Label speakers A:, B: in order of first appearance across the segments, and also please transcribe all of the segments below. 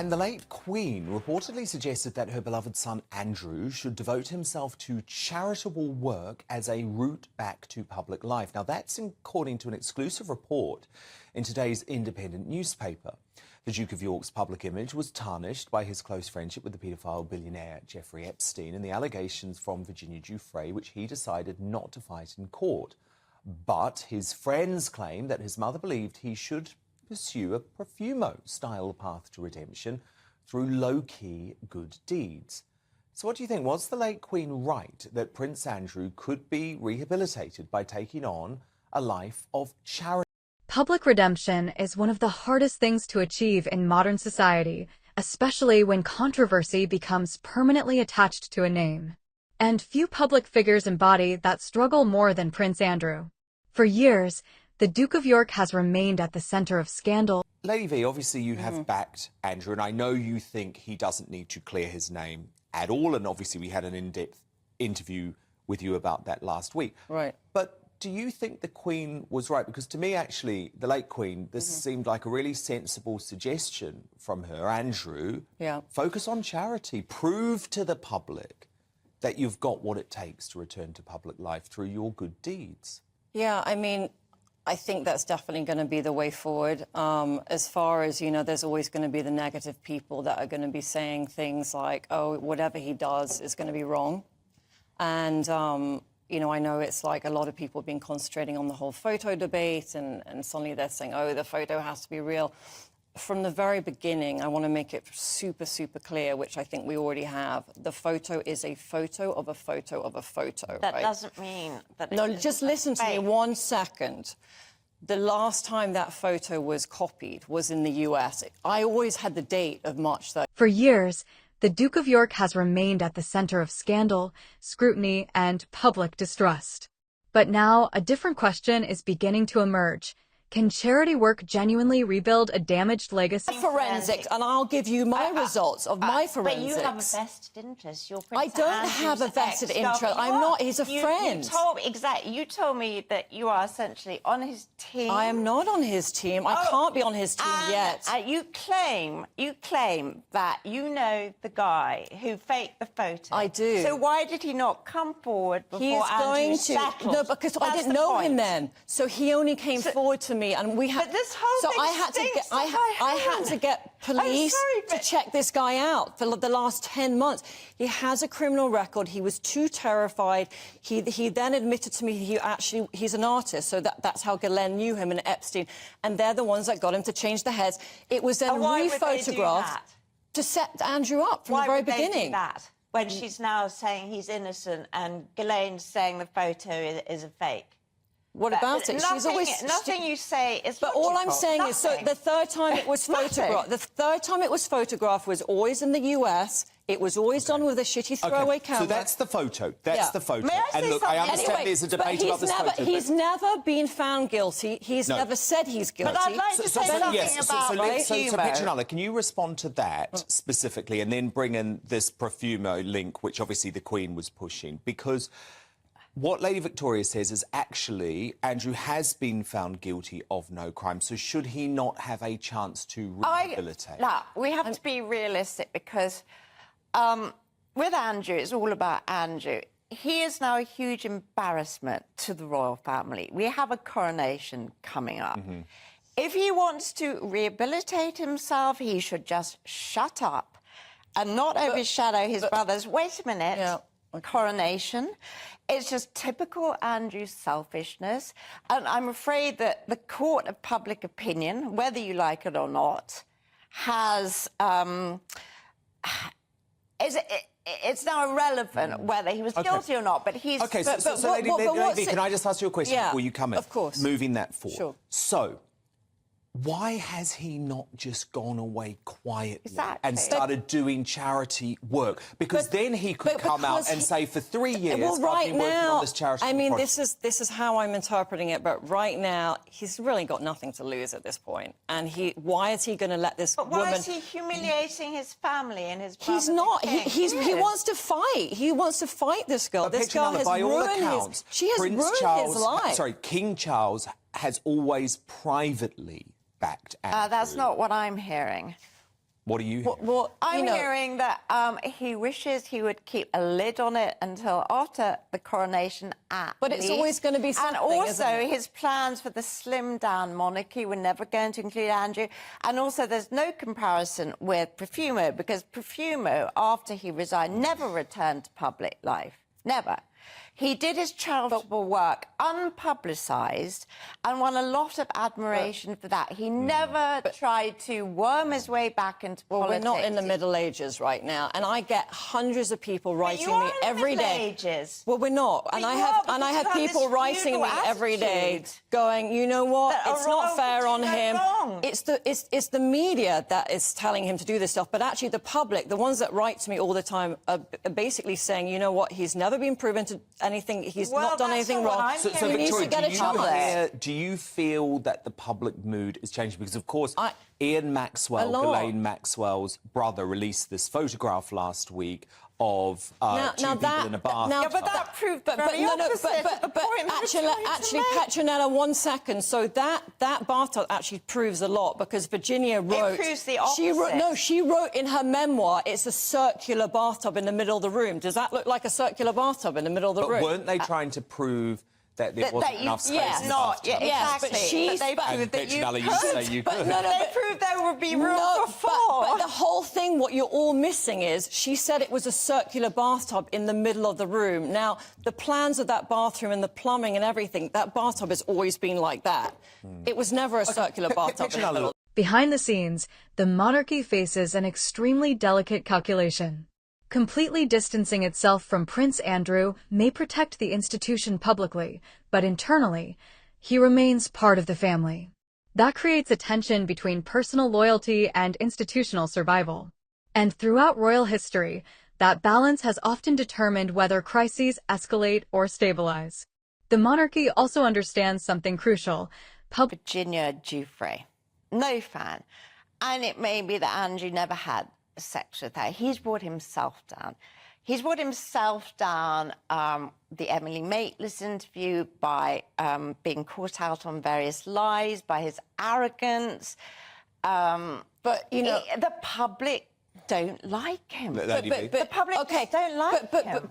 A: And the late Queen reportedly suggested that her beloved son Andrew should devote himself to charitable work as a route back to public life. Now, that's according to an exclusive report in today's independent newspaper. The Duke of York's public image was tarnished by his close friendship with the paedophile billionaire Jeffrey Epstein and the allegations from Virginia Giuffre, which he decided not to fight in court. But his friends claim that his mother believed he should pursue a Profumo-style path to redemption through low-key good deeds. So what do you think? Was the late Queen right that Prince Andrew could be rehabilitated by taking on a life of charity?
B: Public redemption is one of the hardest things to achieve in modern society, especially when controversy becomes permanently attached to a name. And few public figures embody that struggle more than Prince Andrew. For years, the Duke of York has remained at the center of scandal.
A: Lady V, obviously you have backed Andrew, and I know you think he doesn't need to clear his name at all, and obviously we had an in-depth interview with you about that last week.
C: Right.
A: But do you think the Queen was right? Because to me, actually, the late Queen, this seemed like a really sensible suggestion from her. Andrew, focus on charity. Prove to the public that you've got what it takes to return to public life through your good deeds.
C: Yeah, I mean, I think that's definitely going to be the way forward. As far as, you know, there's always going to be the negative people that are going to be saying things like, oh, whatever he does is going to be wrong. And, you know, I know it's like a lot of people have been concentrating on the whole photo debate and suddenly they're saying, oh, the photo has to be real. From the very beginning, I want to make it super, super clear, which I think we already have. The photo is a photo of a photo of a photo.
D: That
C: right?
D: doesn't mean that...
C: No, just listen to me 1 second. The last time that photo was copied was in the US. I always had the date of March 3rd.
B: For years, the Duke of York has remained at the center of scandal, scrutiny, and public distrust. But now, a different question is beginning to emerge. Can charity work genuinely rebuild a damaged legacy?
C: Forensics, and I'll give you my results of my forensics.
D: But you have a vested interest. You're
C: I
D: Prince
C: don't
D: Andrew's
C: have a vested interest. I'm not. He's a friend.
D: You told me that you are essentially on his team.
C: I am not on his team. I can't be on his team yet.
D: You claim that you know the guy who faked the photo.
C: I do.
D: So why did he not come forward before Andrew settled?
C: No, because I didn't know him then. So he only came forward to me, and we had.
D: But this whole thing
C: I had to get police to check this guy out for the last 10 months. He has a criminal record. He was too terrified. He then admitted to me he's an artist, so that's how Ghislaine knew him and Epstein, and they're the ones that got him to change the heads. It was then rephotographed to set Andrew up from the very beginning.
D: Why would they do that when she's now saying he's innocent and Ghislaine's saying the photo is a fake?
C: What about it?
D: Nothing,
C: She's always
D: nothing you say is.
C: But all I'm saying is, so the third time it was photographed, was always in the US. It was always done with a shitty throwaway camera.
A: So that's the photo. That's the photo.
D: May I say
A: and look, I understand there's a debate about this photo.
C: He's never been found guilty. He's never said he's guilty.
D: But I'd like to say something about
A: So Petronella, can you respond to that specifically, and then bring in this Profumo link, which obviously the Queen was pushing, because what Lady Victoria says is actually Andrew has been found guilty of no crime, so should he not have a chance to rehabilitate?
D: No, we have to be realistic because with Andrew, it's all about Andrew. He is now a huge embarrassment to the royal family. We have a coronation coming up. If he wants to rehabilitate himself, he should just shut up and not overshadow his brothers. Wait a minute. Coronation. It's just typical Andrew's selfishness. And I'm afraid that the court of public opinion, whether you like it or not, has... it's now irrelevant whether he was guilty or not, but he's...
A: OK, so Lady V, can I just ask you a question before you come in?
C: Of course.
A: Moving that forward.
C: Sure.
A: So, why has he not just gone away quietly and
D: Exactly.
A: started doing charity work? Because then he could come out and say, for 3 years,
C: well,
A: I've been working on this charity
C: I mean,
A: project.
C: this is how I'm interpreting it, but right now, he's really got nothing to lose at this point. And why is he going to let this woman...
D: But why is he humiliating his family and his brother?
C: He's not. He wants to fight. He wants to fight this girl.
A: But
C: This girl has
A: by all
C: ruined
A: accounts,
C: his... She has
A: Prince
C: ruined
A: Charles,
C: his life.
A: Sorry, King Charles has always privately backed Andrew.
D: That's not what I'm hearing.
A: What do you?
C: Well,
D: I'm
C: you know,
D: hearing that he wishes he would keep a lid on it until after the coronation at
C: But it's
D: least.
C: always going to be something,
D: And also,
C: isn't it?
D: his plans for the slimmed-down monarchy were never going to include Andrew. And also, there's no comparison with Profumo, because Profumo, after he resigned, never returned to public life. Never. He did his charitable work unpublicised and won a lot of admiration for that. He never tried to worm his way back into politics.
C: We're not in the Middle Ages right now, and I get hundreds of people writing
D: you are
C: me
D: in the
C: every
D: Middle
C: day.
D: Ages.
C: Well, we're not, and
D: But
C: I
D: you
C: have
D: are,
C: and I
D: because
C: have
D: you have
C: people
D: this
C: writing me
D: feudal
C: every day,
D: attitude.
C: going, you know what?
D: That
C: It's not fair on
D: royalty
C: him.
D: is wrong.
C: It's the media that is telling him to do this stuff, but actually the public, the ones that write to me all the time, are basically saying, you know what? He's never been proven to anything. He's
D: Well,
C: not done
D: that's
C: anything
D: not what
C: wrong.
D: I'm
A: So,
D: hearing.
C: He needs to
A: Victoria,
C: get a chance.
A: do you feel that the public mood is changing? Because, of course,
C: I-
A: Ian Maxwell,
C: A lot.
A: Ghislaine Maxwell's brother, released this photograph last week of two people in a bath.
D: Yeah, but that proved the very opposite of the point I was trying to
C: actually,
D: make.
C: Petronella, 1 second. So that bathtub actually proves a lot, because Virginia wrote...
D: proves the
C: She wrote,
D: opposite.
C: no, she wrote in her memoir, it's a circular bathtub in the middle of the room. Does that look like a circular bathtub in the middle of the
A: But
C: room?
A: weren't they trying to prove that there wasn't enough space
C: yes,
A: in the
D: not,
A: bathtub?
D: yeah,
C: Yes, but
D: exactly.
C: she's-
D: they
C: but-
D: proved
A: And
D: that you
A: Petronella, you
D: could.
A: say you
C: But
A: could.
C: no,
D: They proved there would be room for four.
C: But the whole thing, what you're all missing is, she said it was a circular bathtub in the middle of the room. Now, the plans of that bathroom and the plumbing and everything, that bathtub has always been like that. It was never a circular bathtub. in the middle.
B: Behind the scenes, the monarchy faces an extremely delicate calculation. Completely distancing itself from Prince Andrew may protect the institution publicly, but internally, he remains part of the family. That creates a tension between personal loyalty and institutional survival. And throughout royal history, that balance has often determined whether crises escalate or stabilize. The monarchy also understands something crucial.
D: Virginia Giuffre, no fan. And it may be that Andrew never had sex with her. He's brought himself down. He's brought himself down, the Emily Maitlis interview, by being caught out on various lies, by his arrogance. But, you know, the public don't like him. The public just don't like him.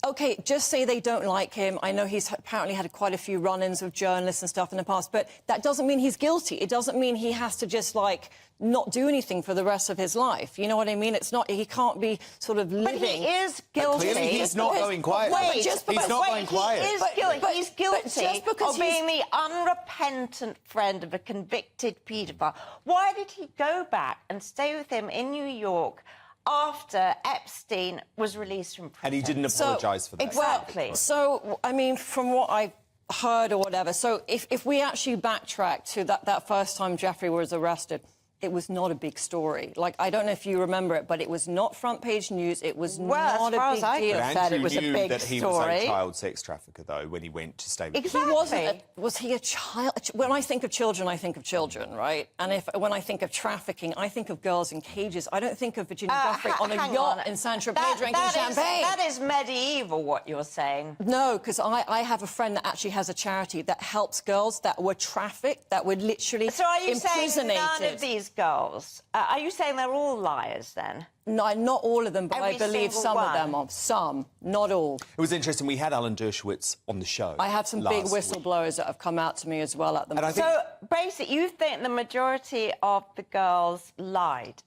C: Okay, just say they don't like him. I know he's apparently had quite a few run-ins with journalists and stuff in the past, but that doesn't mean he's guilty. It doesn't mean he has to just, like, not do anything for the rest of his life. You know what I mean? It's not... He can't be sort of living...
D: But he is guilty.
A: Clearly he's not going quiet.
D: Wait,
A: He's not going quiet.
D: He is guilty. He's guilty
C: just because
D: of being the unrepentant friend of a convicted paedophile. Why did he go back and stay with him in New York after Epstein was released from prison?
A: And he didn't apologise for that.
D: Exactly.
C: So, I mean, from what I heard or whatever, so if we actually backtrack to that first time Jeffrey was arrested, it was not a big story. Like, I don't know if you remember it, but it was not front-page news. It was not a big deal.
A: But
D: Said
A: Andrew
D: it was a
A: knew
D: big
A: that he was
D: story.
A: a child sex trafficker, though, when he went to stay with
D: Exactly.
C: He wasn't. Was he a child? When I think of children, I think of children, right? And when I think of trafficking, I think of girls in cages. I don't think of Virginia Giuffre on a yacht in Saint-Tropez drinking champagne.
D: That is medieval, what you're saying.
C: No, because I have a friend that actually has a charity that helps girls that were trafficked, that were literally
D: So are you saying
C: imprisonated.
D: none of these girls... are you saying they're all liars, then?
C: No, not all of them, but I
D: Every
C: believe
D: single
C: some of
D: one?
C: them are. Some, not all.
A: It was interesting. We had Alan Dershowitz on the show.
C: I have some big
A: last week.
C: whistleblowers that have come out to me as well at the
A: And I
C: moment.
A: think
D: So, basically, you think the majority of the girls lied?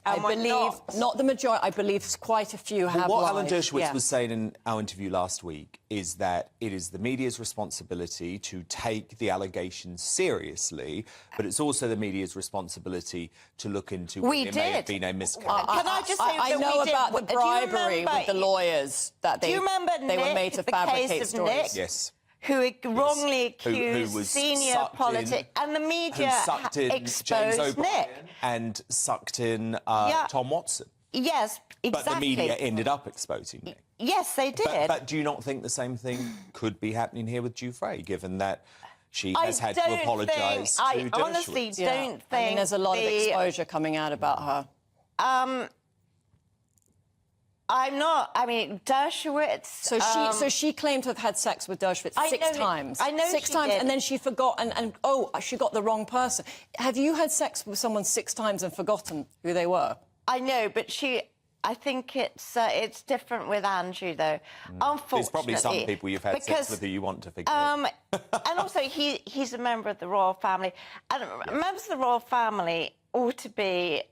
C: I
D: And were
C: believe, not the majority, I believe quite a few have
A: what
C: lied.
A: Alan Dershowitz
C: Yeah.
A: was saying in our interview last week is that it is the media's responsibility to take the allegations seriously, but it's also the media's responsibility to look into
D: We
A: whether there may have
D: did.
A: been a miscarriage.
D: Can I just say
C: I
D: that
C: know
D: we did-
C: about the
D: do you
C: bribery
D: remember-
C: with the lawyers that
D: Do you remember
C: they were
D: Nick,
C: made to
D: the
C: fabricate
D: case of
C: stories.
D: Nick?
A: Yes.
D: Who wrongly
A: Who
D: accused
A: was
D: senior
A: sucked
D: politics, and the
A: Who
D: media
A: sucked in James
D: exposed
A: O'Brien
D: Nick.
A: and sucked in Tom Watson.
D: Yes, exactly.
A: But the media ended up exposing Nick.
D: Yes, they did.
A: But do you not think the same thing could be happening here with Giuffre, given that she
D: I
A: has had to
D: don't
A: apologise to
D: think- I honestly
A: Dershowitz?
D: don't think...
C: I mean, there's a lot of
D: the-
C: exposure coming out about her.
D: I'm not. I mean, Dershowitz.
C: So she claimed to have had sex with Dershowitz six times.
D: I know
C: six
D: she
C: times,
D: did.
C: and then she forgot, and she got the wrong person. Have you had sex with someone 6 times and forgotten who they were?
D: I know, but I think it's different with Andrew, though. Unfortunately,
A: There's probably some people you've had sex with who you want to forget.
D: And also, he's a member of the royal family, and members of the royal family ought to be.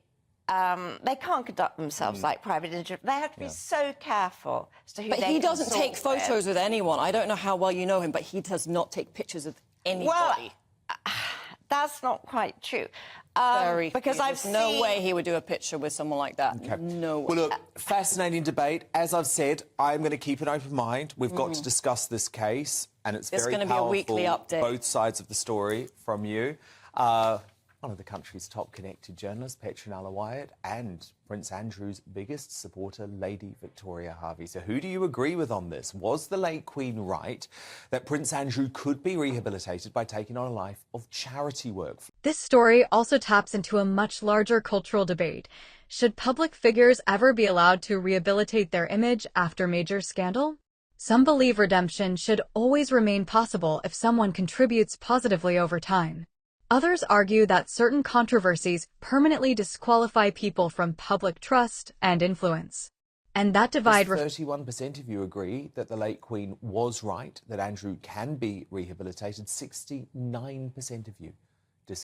D: They can't conduct themselves like private individuals. They have to be so careful as to who
C: But
D: they
C: he doesn't
D: consort
C: take photos with anyone. I don't know how well you know him, but he does not take pictures of anybody.
D: Well, that's not quite true. Because I've seen...
C: no way he would do a picture with someone like that. Okay. No way.
A: Well, look, fascinating debate. As I've said, I'm going to keep an open mind. We've got to discuss this case, and it's very
C: going to
A: powerful.
C: be a weekly update.
A: Both sides of the story from you. One of the country's top connected journalists, Petronella Wyatt, and Prince Andrew's biggest supporter, Lady Victoria Harvey. So who do you agree with on this? Was the late Queen right that Prince Andrew could be rehabilitated by taking on a life of charity work?
B: This story also taps into a much larger cultural debate. Should public figures ever be allowed to rehabilitate their image after major scandal? Some believe redemption should always remain possible if someone contributes positively over time. Others argue that certain controversies permanently disqualify people from public trust and influence. And that divide...
A: 31% of you agree that the late Queen was right, that Andrew can be rehabilitated. 69% of you